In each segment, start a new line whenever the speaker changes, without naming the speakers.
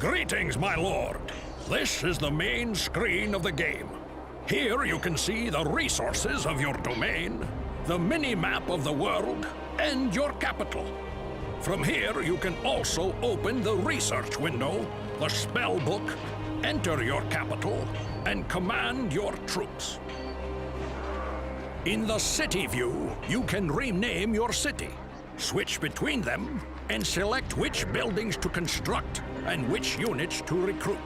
Greetings, my lord. This is the main screen of the game. Here you can see the resources of your domain, the mini-map of the world, and your capital. From here you can also open the research window, the spell book, enter your capital, and command your troops. In the city view, you can rename your city, switch between them, and select which buildings to construct and which units to recruit.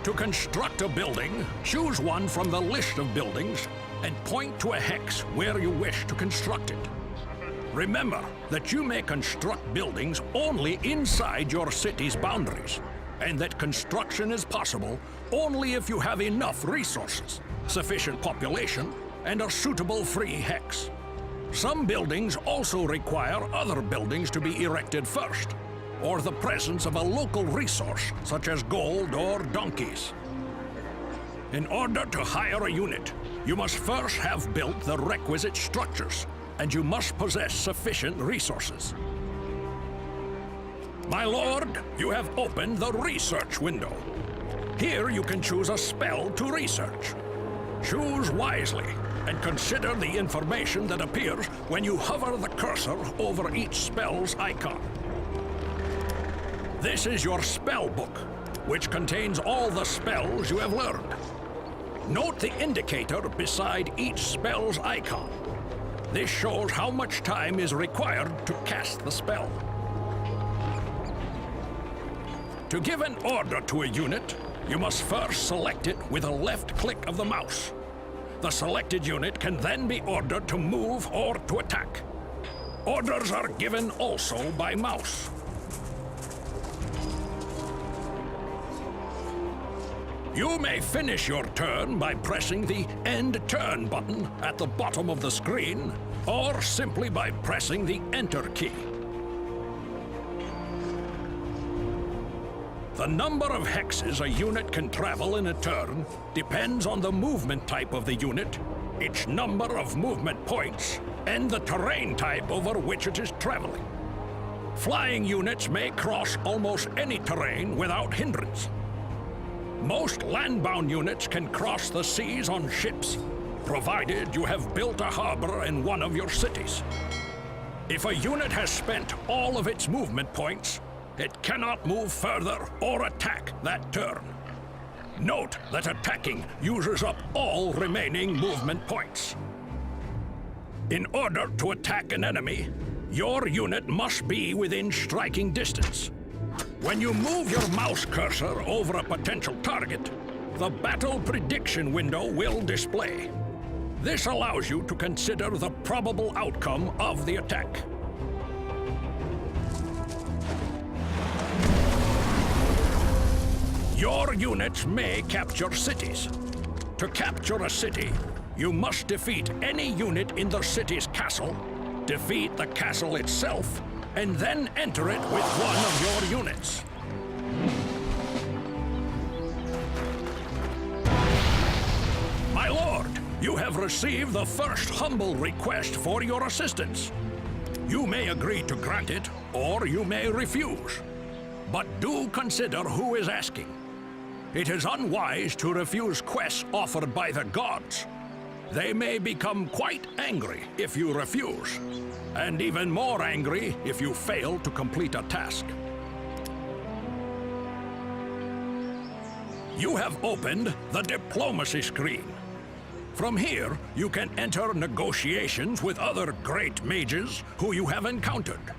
To construct a building, choose one from the list of buildings and point to a hex where you wish to construct it. Remember that you may construct buildings only inside your city's boundaries, and that construction is possible only if you have enough resources, sufficient population, and a suitable free hex. Some buildings also require other buildings to be erected first, or the presence of a local resource such as gold or donkeys. In order to hire a unit, you must first have built the requisite structures, and you must possess sufficient resources. My lord, you have opened the research window. Here you can choose a spell to research. Choose wisely, and consider the information that appears when you hover the cursor over each spell's icon. This is your spell book, which contains all the spells you have learned. Note the indicator beside each spell's icon. This shows how much time is required to cast the spell. To give an order to a unit, you must first select it with a left click of the mouse. The selected unit can then be ordered to move or to attack. Orders are given also by mouse. You may finish your turn by pressing the End Turn button at the bottom of the screen, or simply by pressing the Enter key. The number of hexes a unit can travel in a turn depends on the movement type of the unit, its number of movement points, and the terrain type over which it is traveling. Flying units may cross almost any terrain without hindrance. Most landbound units can cross the seas on ships, provided you have built a harbor in one of your cities. If a unit has spent all of its movement points, it cannot move further or attack that turn. Note that attacking uses up all remaining movement points. In order to attack an enemy, your unit must be within striking distance. When you move your mouse cursor over a potential target, the battle prediction window will display. This allows you to consider the probable outcome of the attack. Your units may capture cities. To capture a city, you must defeat any unit in the city's castle, defeat the castle itself, and then enter it with one of your units. My lord, you have received the first humble request for your assistance. You may agree to grant it, or you may refuse. But do consider who is asking. It is unwise to refuse quests offered by the gods. They may become quite angry if you refuse, and even more angry if you fail to complete a task. You have opened the diplomacy screen. From here, you can enter negotiations with other great mages who you have encountered.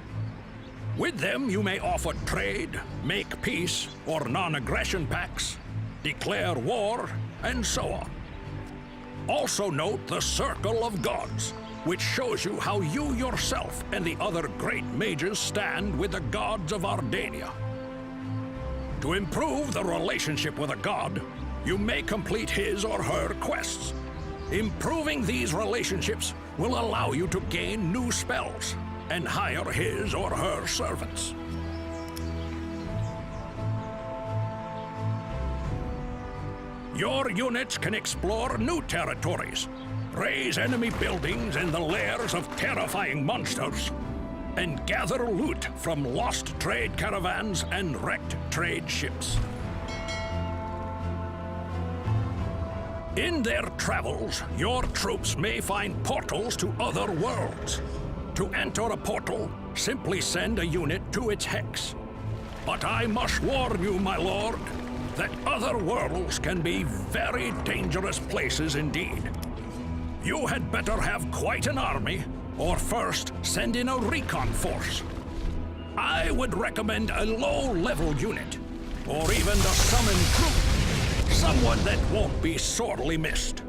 With them, you may offer trade, make peace or non-aggression pacts, declare war, and so on. Also note the Circle of Gods, which shows you how you yourself and the other great mages stand with the gods of Ardania. To improve the relationship with a god, you may complete his or her quests. Improving these relationships will allow you to gain new spells and hire his or her servants. Your units can explore new territories, raise enemy buildings in the lairs of terrifying monsters, and gather loot from lost trade caravans and wrecked trade ships. In their travels, your troops may find portals to other worlds. To enter a portal, simply send a unit to its hex. But I must warn you, my lord, that other worlds can be very dangerous places indeed. You had better have quite an army, or first send in a recon force. I would recommend a low-level unit, or even the summoned troop. Someone that won't be sorely missed.